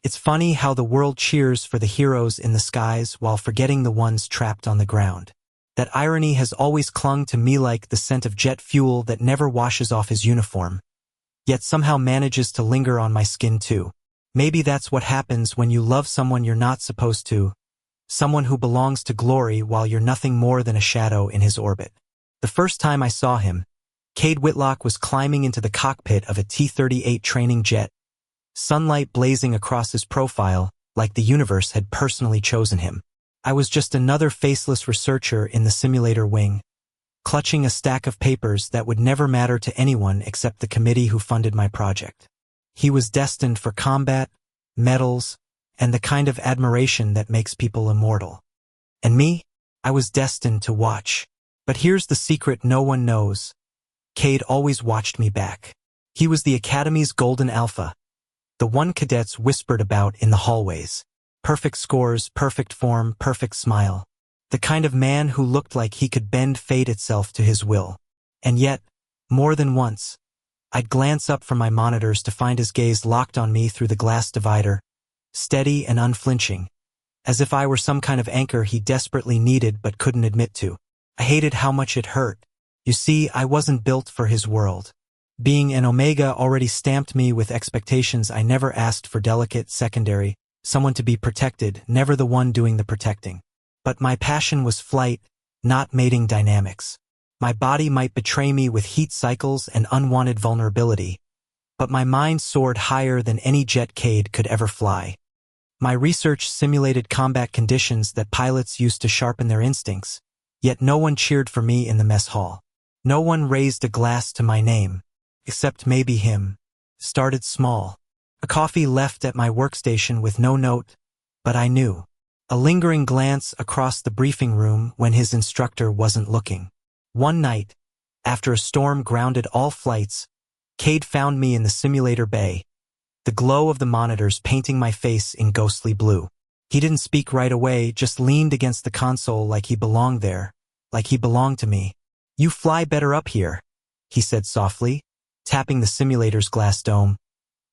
It's funny how the world cheers for the heroes in the skies while forgetting the ones trapped on the ground. That irony has always clung to me like the scent of jet fuel that never washes off his uniform, yet somehow manages to linger on my skin too. Maybe that's what happens when you love someone you're not supposed to, someone who belongs to glory while you're nothing more than a shadow in his orbit. The first time I saw him, Cade Whitlock was climbing into the cockpit of a T-38 training jet, sunlight blazing across his profile like the universe had personally chosen him. I was just another faceless researcher in the simulator wing, clutching a stack of papers that would never matter to anyone except the committee who funded my project. He was destined for combat, medals, and the kind of admiration that makes people immortal. And me? I was destined to watch. But here's the secret no one knows. Cade always watched me back. He was the Academy's golden alpha, the one cadets whispered about in the hallways. Perfect scores, perfect form, perfect smile. The kind of man who looked like he could bend fate itself to his will. And yet, more than once, I'd glance up from my monitors to find his gaze locked on me through the glass divider, steady and unflinching, as if I were some kind of anchor he desperately needed but couldn't admit to. I hated how much it hurt. You see, I wasn't built for his world. Being an Omega already stamped me with expectations I never asked for. Delicate, secondary, someone to be protected, never the one doing the protecting. But my passion was flight, not mating dynamics. My body might betray me with heat cycles and unwanted vulnerability, but my mind soared higher than any jet Cade could ever fly. My research simulated combat conditions that pilots used to sharpen their instincts, yet no one cheered for me in the mess hall. No one raised a glass to my name, except maybe him. Started small. A coffee left at my workstation with no note, but I knew. A lingering glance across the briefing room when his instructor wasn't looking. One night, after a storm grounded all flights, Cade found me in the simulator bay, the glow of the monitors painting my face in ghostly blue. He didn't speak right away, just leaned against the console like he belonged there, like he belonged to me. "You fly better up here," he said softly, tapping the simulator's glass dome,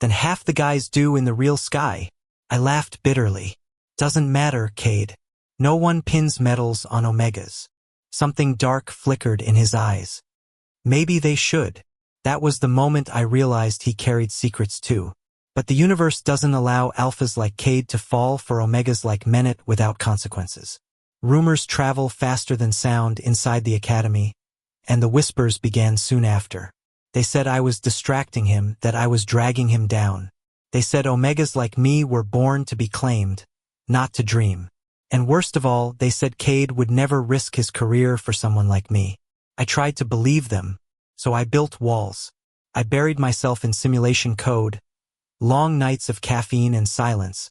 "than half the guys do in the real sky." I laughed bitterly. "Doesn't matter, Cade. No one pins medals on Omegas." Something dark flickered in his eyes. Maybe they should. That was the moment I realized he carried secrets too. But the universe doesn't allow alphas like Cade to fall for Omegas like Menet without consequences. Rumors travel faster than sound inside the Academy, and the whispers began soon after. They said I was distracting him, that I was dragging him down. They said Omegas like me were born to be claimed, not to dream. And worst of all, they said Cade would never risk his career for someone like me. I tried to believe them, so I built walls. I buried myself in simulation code, long nights of caffeine and silence,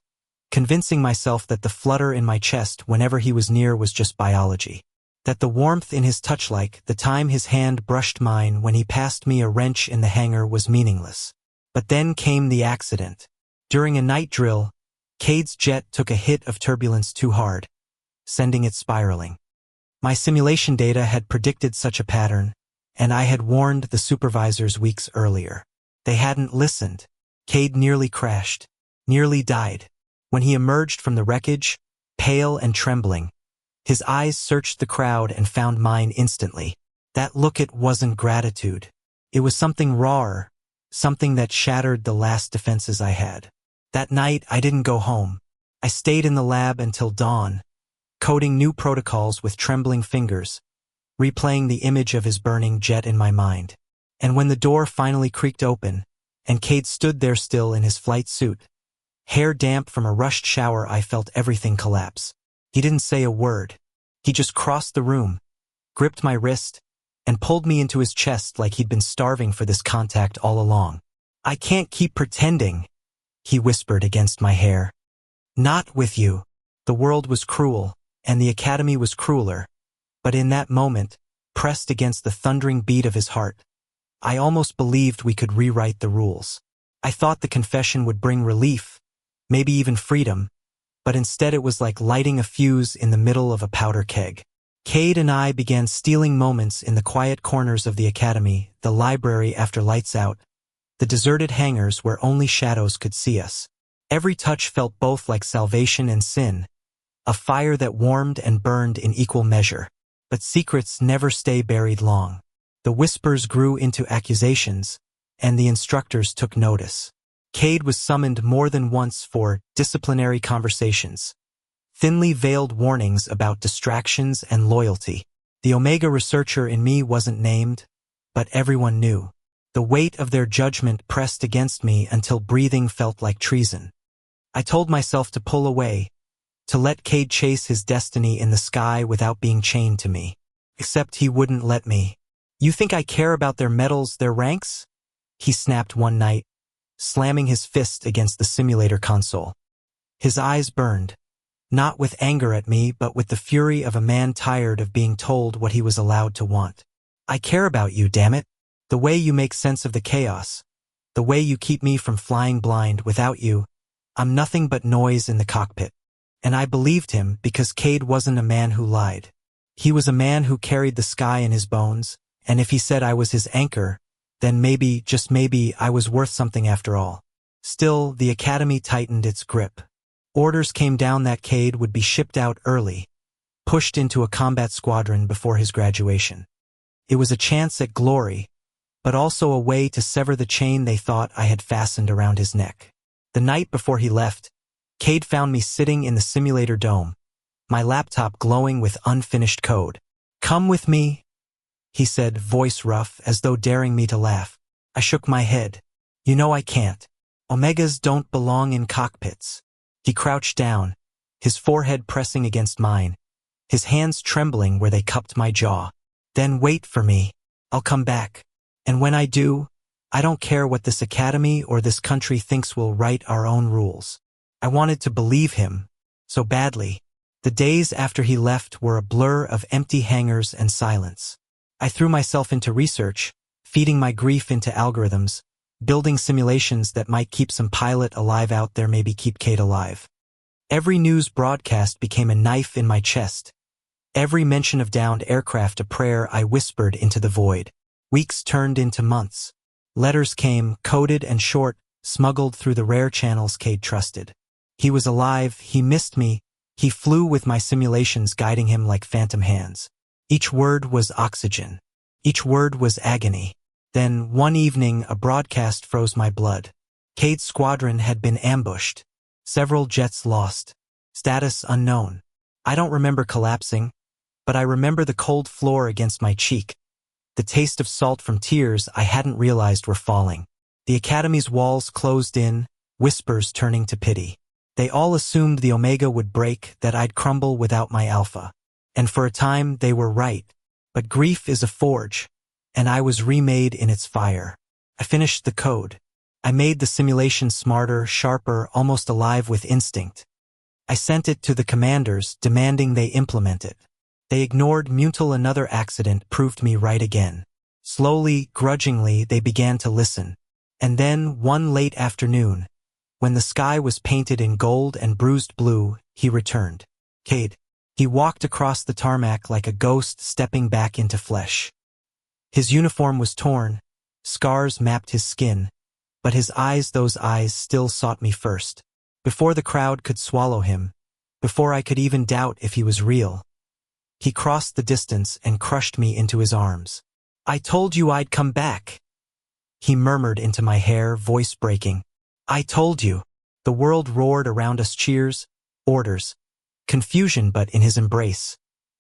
convincing myself that the flutter in my chest whenever he was near was just biology. That the warmth in his touch, like the time his hand brushed mine when he passed me a wrench in the hangar, was meaningless. But then came the accident. During a night drill, Cade's jet took a hit of turbulence too hard, sending it spiraling. My simulation data had predicted such a pattern, and I had warned the supervisors weeks earlier. They hadn't listened. Cade nearly crashed, nearly died. When he emerged from the wreckage, pale and trembling, his eyes searched the crowd and found mine instantly. That look, it wasn't gratitude. It was something rawer, something that shattered the last defenses I had. That night, I didn't go home. I stayed in the lab until dawn, coding new protocols with trembling fingers, replaying the image of his burning jet in my mind. And when the door finally creaked open, and Cade stood there still in his flight suit, hair damp from a rushed shower, I felt everything collapse. He didn't say a word. He just crossed the room, gripped my wrist, and pulled me into his chest like he'd been starving for this contact all along. "I can't keep pretending," he whispered against my hair. "Not with you." The world was cruel, and the Academy was crueler. But in that moment, pressed against the thundering beat of his heart, I almost believed we could rewrite the rules. I thought the confession would bring relief, maybe even freedom, but instead it was like lighting a fuse in the middle of a powder keg. Cade and I began stealing moments in the quiet corners of the Academy, the library after lights out, the deserted hangars where only shadows could see us. Every touch felt both like salvation and sin, a fire that warmed and burned in equal measure. But secrets never stay buried long. The whispers grew into accusations, and the instructors took notice. Cade was summoned more than once for disciplinary conversations, thinly veiled warnings about distractions and loyalty. The Omega researcher in me wasn't named, but everyone knew. The weight of their judgment pressed against me until breathing felt like treason. I told myself to pull away, to let Cade chase his destiny in the sky without being chained to me. Except he wouldn't let me. "You think I care about their medals, their ranks?" he snapped one night, slamming his fist against the simulator console. His eyes burned, not with anger at me, but with the fury of a man tired of being told what he was allowed to want. "I care about you, damn it. The way you make sense of the chaos. The way you keep me from flying blind. Without you, I'm nothing but noise in the cockpit." And I believed him because Cade wasn't a man who lied. He was a man who carried the sky in his bones, and if he said I was his anchor, then maybe, just maybe, I was worth something after all. Still, the Academy tightened its grip. Orders came down that Cade would be shipped out early, pushed into a combat squadron before his graduation. It was a chance at glory, but also a way to sever the chain they thought I had fastened around his neck. The night before he left, Cade found me sitting in the simulator dome, my laptop glowing with unfinished code. "Come with me," he said, voice rough, as though daring me to laugh. I shook my head. "You know I can't. Omegas don't belong in cockpits." He crouched down, his forehead pressing against mine, his hands trembling where they cupped my jaw. "Then wait for me. I'll come back. And when I do, I don't care what this academy or this country thinks, we'll write our own rules." I wanted to believe him, so badly. The days after he left were a blur of empty hangars and silence. I threw myself into research, feeding my grief into algorithms, building simulations that might keep some pilot alive out there, maybe keep Cade alive. Every news broadcast became a knife in my chest. Every mention of downed aircraft a prayer I whispered into the void. Weeks turned into months. Letters came, coded and short, smuggled through the rare channels Cade trusted. He was alive, he missed me, he flew with my simulations guiding him like phantom hands. Each word was oxygen. Each word was agony. Then, one evening, a broadcast froze my blood. Cade's squadron had been ambushed. Several jets lost. Status unknown. I don't remember collapsing, but I remember the cold floor against my cheek, the taste of salt from tears I hadn't realized were falling. The Academy's walls closed in, whispers turning to pity. They all assumed the Omega would break, that I'd crumble without my Alpha. And for a time, they were right. But grief is a forge, and I was remade in its fire. I finished the code. I made the simulation smarter, sharper, almost alive with instinct. I sent it to the commanders, demanding they implement it. They ignored me until another accident proved me right again. Slowly, grudgingly, they began to listen. And then, one late afternoon, when the sky was painted in gold and bruised blue, he returned. Cade. He walked across the tarmac like a ghost stepping back into flesh. His uniform was torn, scars mapped his skin, but his eyes, those eyes, still sought me first. Before the crowd could swallow him, before I could even doubt if he was real, he crossed the distance and crushed me into his arms. "I told you I'd come back," he murmured into my hair, voice breaking. "I told you." The world roared around us, cheers, orders, confusion, but in his embrace,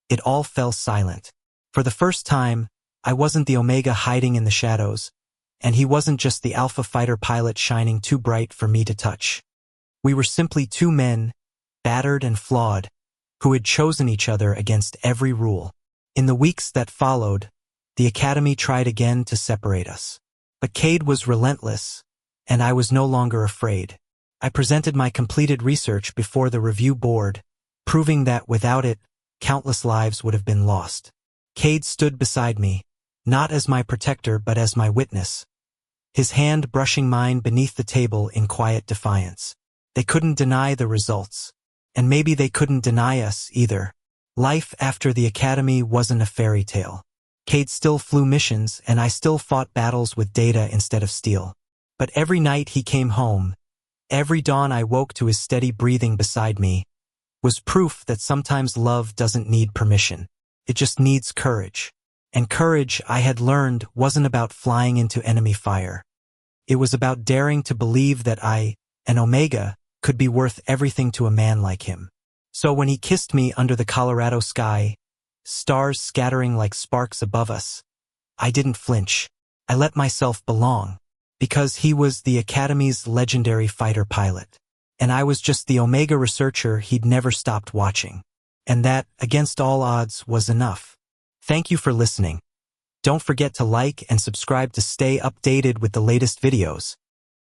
it all fell silent. For the first time, I wasn't the Omega hiding in the shadows, and he wasn't just the Alpha fighter pilot shining too bright for me to touch. We were simply two men, battered and flawed, who had chosen each other against every rule. In the weeks that followed, the Academy tried again to separate us. But Cade was relentless, and I was no longer afraid. I presented my completed research before the review board, proving that without it, countless lives would have been lost. Cade stood beside me, not as my protector but as my witness, his hand brushing mine beneath the table in quiet defiance. They couldn't deny the results, and maybe they couldn't deny us either. Life after the Academy wasn't a fairy tale. Cade still flew missions, and I still fought battles with data instead of steel. But every night he came home, Every dawn I woke to his steady breathing beside me was proof that sometimes love doesn't need permission. It just needs courage. And courage, I had learned, wasn't about flying into enemy fire. It was about daring to believe that I, an Omega, could be worth everything to a man like him. So when he kissed me under the Colorado sky, stars scattering like sparks above us, I didn't flinch. I let myself belong, because he was the Academy's legendary fighter pilot, and I was just the Omega researcher he'd never stopped watching. And that, against all odds, was enough. Thank you for listening. Don't forget to like and subscribe to stay updated with the latest videos.